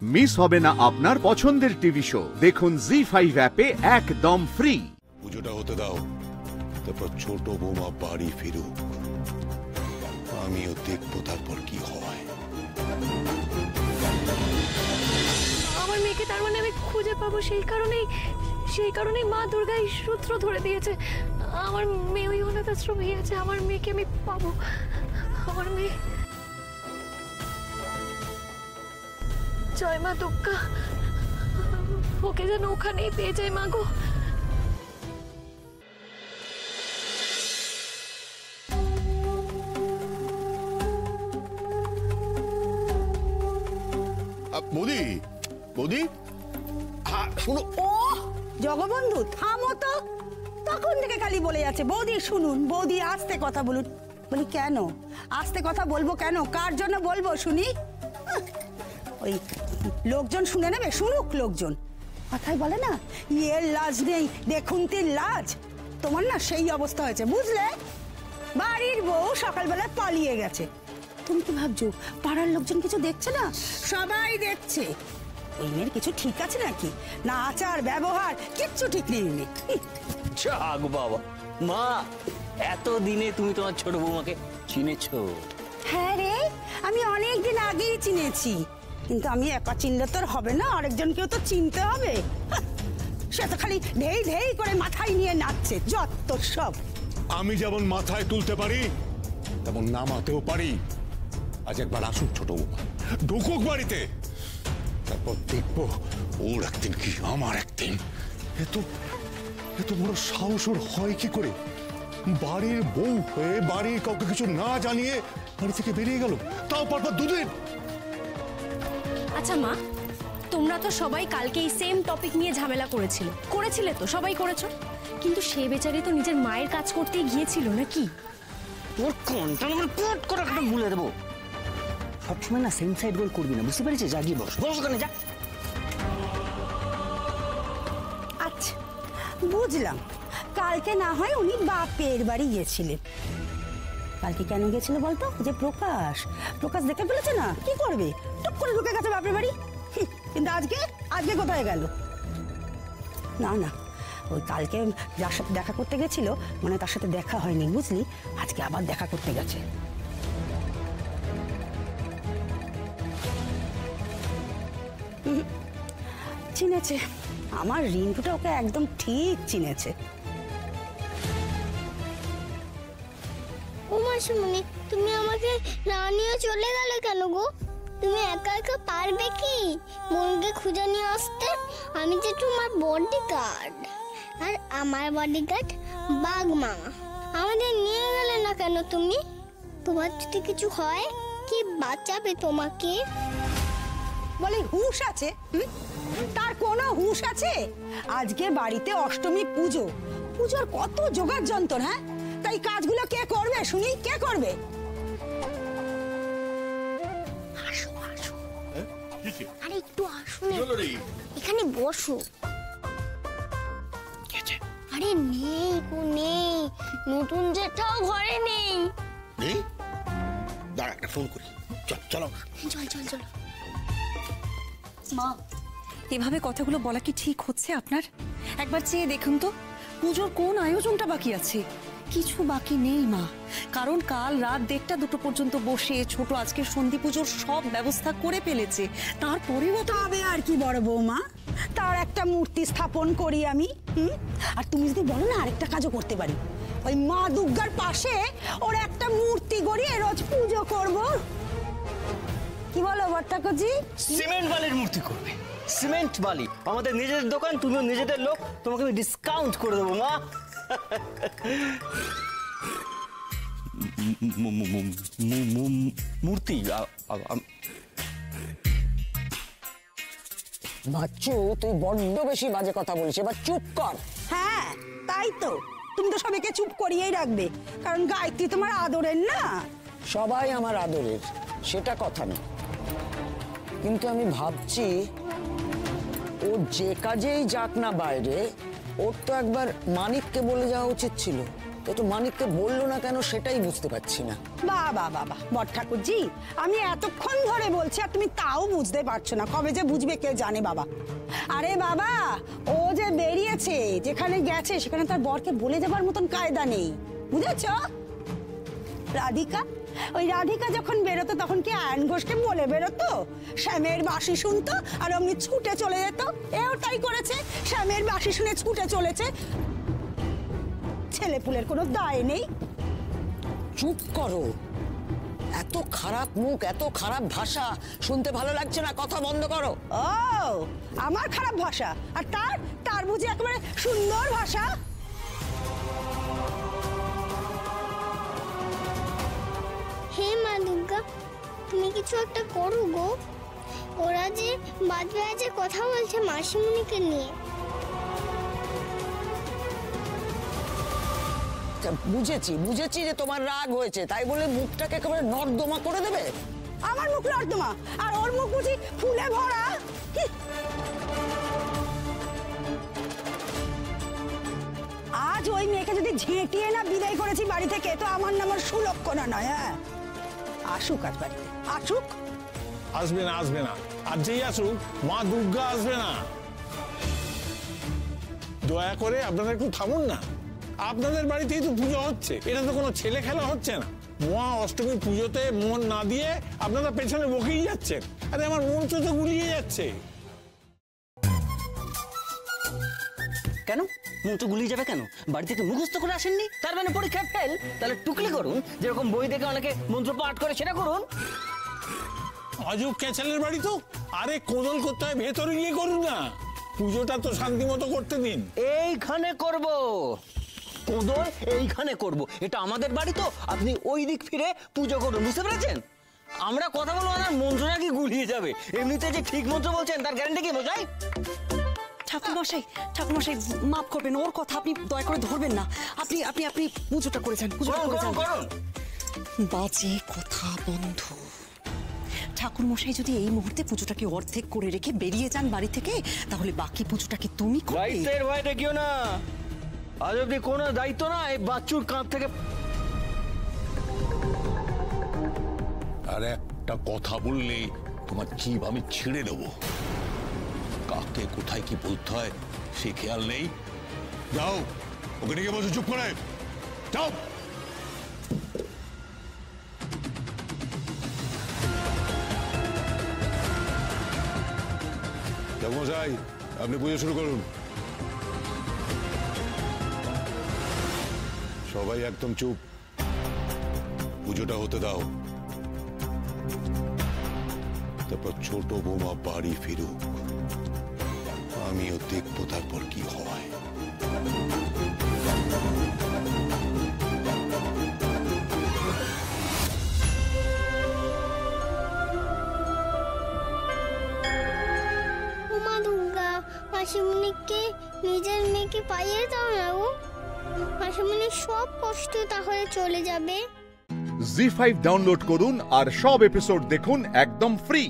Miss হবে না আপনার পছন্দের টিভি শো। দেখুন জি5 অ্যাপে একদম ফ্রি। পুজোটা হতে দাও, তারপর ছোট বৌমা বাড়ি ফিরুক, আমিও দেখবো তারপর কি হয়। আমার মেয়েকে তার মানে আমি খুঁজে পাবো, সেই কারণেই মা দুর্গা এই সূত্র ধরে দিয়েছে। আমার মেয়ে ওই অনাথ আশ্রমে আছে, আমার মেয়েকে আমি পাবো। আমার মেয়ে, জয় মা দুর্গা, ওকে যেন ওখানেই পেয়ে যায় মা গো। বৌদি, বৌদি, শোনো। ও জগবন্ধু, থামো তো। তখন থেকে খালি বলে যাচ্ছে বৌদি শুনুন, বৌদি আস্তে কথা বলুন। বলি কেন আস্তে কথা বলবো, কেন কার জন্য বলবো শুনি? ওই লোকজন শুনে নেবে, শুনুক লোকজন। কথাই বলে না, ইয়ের লাজ নেই দেখুন তিন লাজ। তোমার না সেই অবস্থা হয়েছে বুঝলে। বাড়ির বউ সকালবেলা পালিয়ে গেছে। তুমি কি ভাবছো পাড়ার লোকজন কিছু দেখছে না? সবাই দেখছে। ওই মেয়ের কিছু ঠিক আছে নাকি? না আচার ব্যবহার কিচ্ছু ঠিক নেই। যাক বাবা, মা এত দিনে তুমি তোমার ছোট বৌমাকে চিনেছো? হ্যাঁ রে, আমি অনেক দিন আগেই চিনেছি, কিন্তু আমি একা চিনলে তো হবে না, আরেকজনকেও তো চিনতে হবে। সে তো খালি ঢেই ঢেই করে মাথায় নিয়ে নাচছে, যত সব। আমি যেমন মাথায় তুলতে পারি তেমন নামাতেও পারি। আজ একবার আসুক ছোট বৌমা, ঢুকুক বাড়িতে, তারপর দেখবো ওর একদিন কি আমার একদিন। এত বড় সাহস ওর হয় কি করে? বাড়ির বউ হয়ে বাড়ির কাউকে কিছু না জানিয়ে বাড়ি থেকে বেরিয়ে গেল, তাও পরপর দুদিন। আচ্ছা মা, তোমরা তো সবাই কালকে এই সেম টপিক নিয়ে ঝামেলা করেছিলে তো, সবাই করেছো, কিন্তু সে বেচারি তো নিজের মায়ের কাজ করতে গিয়েছিল নাকি? ওর কোনটা আমরা পট করে একটা ভুলে দেবো। সবসময় না সেম সাইড রোল করবি না, বুঝতে পেরেছিস? যা গিয়ে বস ওখানে যা। আচ্ছা বুঝলাম, কালকে না হয় উনি বাপের বাড়ি গিয়েছিলেন। কালকে কেন গেছিল বলতো? যে প্রকাশ দেখে ফেলেছে না, কি করবে, টুক করে ঢুকে গেছে বাপের বাড়ি। কিন্তু আজকে কোথায় গেল? না ওই কালকে যার সাথে দেখা করতে গেছিল, মানে তার সাথে দেখা হয়নি বুঝলি, আজকে আবার দেখা করতে গেছে। চিনেছে, আমার রিন্টুটা ওকে একদম ঠিক চিনেছে। ও মাসিমণি, তুমি আমাকে না নিয়ে চলে গেলে কেন গো? তুমি একা একা পারবে কি মনকে খুঁজে নিয়ে আসতে? আমি যে তোমার বডিগার্ড, আর আমার বডিগার্ড বাঘ মামা। আমাদের নিয়ে গেলে না কেন তুমি? তোমার যদি কিছু হয় কি বাঁচাবে তোমাকে? বলে হুঁশ আছে? তার কোনো হুঁশ আছে? আজকে বাড়িতে অষ্টমী পুজোর কত জোগাড় যন্ত্র, হ্যাঁ? তাই কাজগুলো কে করবে শুনি, কে করবে? আরে একটু আসুন, এখানে বসো। আরে নেই, নতুন জেঠাও ঘরে নেই। দাঁড়া, একটা ফোন করি। চলো চল। মা, এভাবে কথাগুলো বলা কি ঠিক হচ্ছে আপনার? একবার চেয়ে দেখুন তো, পুজোর কোন আয়োজনটা বাকি আছে? কিছু বাকি নেই মা, কারণ কাল রাত 1টা-2টো পর্যন্ত বসে ছোট আজকের সন্ধি পুজোর সব ব্যবস্থা করে ফেলেছে। তারপরেও তবে আর কি বড় বৌমা, তার একটা মূর্তি স্থাপন করি আমি। আর তুমি যদি বলো না, আরেকটা কাজও করতে পারি, ওই মা দুর্গার পাশে ওর একটা মূর্তি গড়িয়ে রোজ পুজো করব। কি বলো ভট্টাকজি? সিমেন্ট বালির মূর্তি করবে? সিমেন্ট বালি আমাদের নিজেদের দোকান, তুমিও নিজেদের লোক, তোমাকে আমি ডিসকাউন্ট করে দেবো মা। মূর্তি বাচ্চু, তুই বড্ড বেশি বাজে কথা বলিস, এবার চুপ কর। হ্যাঁ তাই তো, তুমি তো সবাইকে চুপ করিয়েই রাখবে, কারণ গায়ত্রী তোমার আদরের না। সবাই আমার আদরের, সেটা কথা না, কিন্তু আমি ভাবছি ওর যে কাজেই যাক না বাইরে, ওর তো একবার মানিককে বলে যাওয়া উচিত ছিল। তো একটু মানিককে বললো না কেন সেটাই বুঝতে পারছি না। বাবা বাবা বড় ঠাকুরজি, আমি এতক্ষণ ধরে বলছি আর তুমি তাও বুঝতে পারছো না, কবে যে বুঝবে কে জানে বাবা। আরে বাবা, ও যে বেরিয়েছে, যেখানে গেছে সেখানে তার বরকে বলে যাবার মতন কায়দা নেই, বুঝেছো? রাধিকা, ওই রাধিকা যখন বেরোতো তখন কি আয়ন ঘোষকে বলে বেরোতো? শ্যামের বাঁশি শুনতো আর অমনি ছুটে চলে যেত। এও তাই করেছে, শ্যামের বাঁশি শুনে ছুটে চলেছে। ছেলে পুলের কোনো দায় নেই। চুপ করো, এত খারাপ মুখ, এত খারাপ ভাষা শুনতে ভালো লাগছে না, কথা বন্ধ করো। ও, আমার খারাপ ভাষা আর তার বুঝি একেবারে সুন্দর ভাষা? হে মা দুর্গা, তুমি কিছু একটা করো গো। ওরা যে বাজে বাজে কথা বলছে মাসিমণিকে নিয়ে। বুঝেছি যে তোমার রাগ হয়েছে, তাই বলে মুখটাকে একেবারে নর্দমা করে দেবে? আমার মুখ নর্দমা আর ওর মুখ বুঝি ফুলে ভরা? আজ ওই মেয়েকে যদি ঝেঁটিয়ে না বিদায় করেছি বাড়ি থেকে, তো আমার নাম আর সুলক্ষণা নয়। হ্যাঁ, আসুক আজ বাড়িতে, আসুক। আসবে না, আর যেই আসুক মা দুর্গা আসবে না। দয়া করে আপনারা একটু থামুন না। আপনাদের বাড়িতেই তো পুজো হচ্ছে, এটা তো কোনো ছেলে খেলা হচ্ছে না। মহা অষ্টমী পুজোতে মন না দিয়ে আপনারা পেছনে বকেই যাচ্ছেন। আরে আমার মঞ্চ তো গুলিয়ে যাচ্ছে। কেন মন্ত্র গুলিয়ে যাবে কেন? বাড়ি থেকে মুখস্থ করে আসেননি, তার মানে পরীক্ষায় ফেল? তাহলে টুকলি করুন, যেরকম বই দেখে অনেকে মন্ত্র পাঠ করে সেটা করুন। অজব ক্যাচালের বাড়ি তো। আরে কোদল করতে হয় ভেতরে গিয়ে করুন না, পুজোটা তো শান্তি মতো করতে দিন। এইখানে করব কোদল, এইখানে করব। এটা আমাদের বাড়ি তো, আপনি ওই দিক ফিরে পুজো করুন, বুঝতে পেরেছেন? আমরা কথা বলবো না, মন্ত্রটা কি গুলিয়ে যাবে? এমনিতে যে ঠিক মন্ত্র বলছেন তার গ্যারান্টি কি বোঝাই? ঠাকুরমশাই, ঠাকুরমশাই মাফ করবেন, ওর কথা আপনি দয়া করে ধরবেন না। আপনি আপনি আপনি পুজোটা করেছেন, পুজোটা করেছেন। বাজে কথা বন্ধ। ঠাকুরমশাই যদি এই মুহূর্তে পুজোটাকে অর্ধেক করে রেখে বেরিয়ে যান বাড়ি থেকে, তাহলে বাকি পুজোটাকে তুমি করবে। দায়িত্বের ভয় দেখিও না, আজ অব্দি কোনো দায়িত্ব না এই বাচ্চুর কাঁধ থেকে। আর একটা কথা বললে তোমার জিভ আমি ছিঁড়ে দেবো। কাকে কোথায় কি বলতে হয় সে খেয়াল নেই। যাও, ওকে নিয়ে বসে চুপ করে যাও। মশাই, আপনি পুজো শুরু করুন। সবাই একদম চুপ, পুজোটা হতে দাও। তারপর ছোট বৌমা বাড়ি ফিরুক, আমিও দেখবো তারপর কি হয়। মা দুর্গা, মাসিমণিকে নিজের মেয়েকে পাইয়ে দাও না গো। মাসিমণির সব কষ্ট তাহলে চলে যাবে। জি5 ডাউনলোড করুন আর সব এপিসোড দেখুন একদম ফ্রি।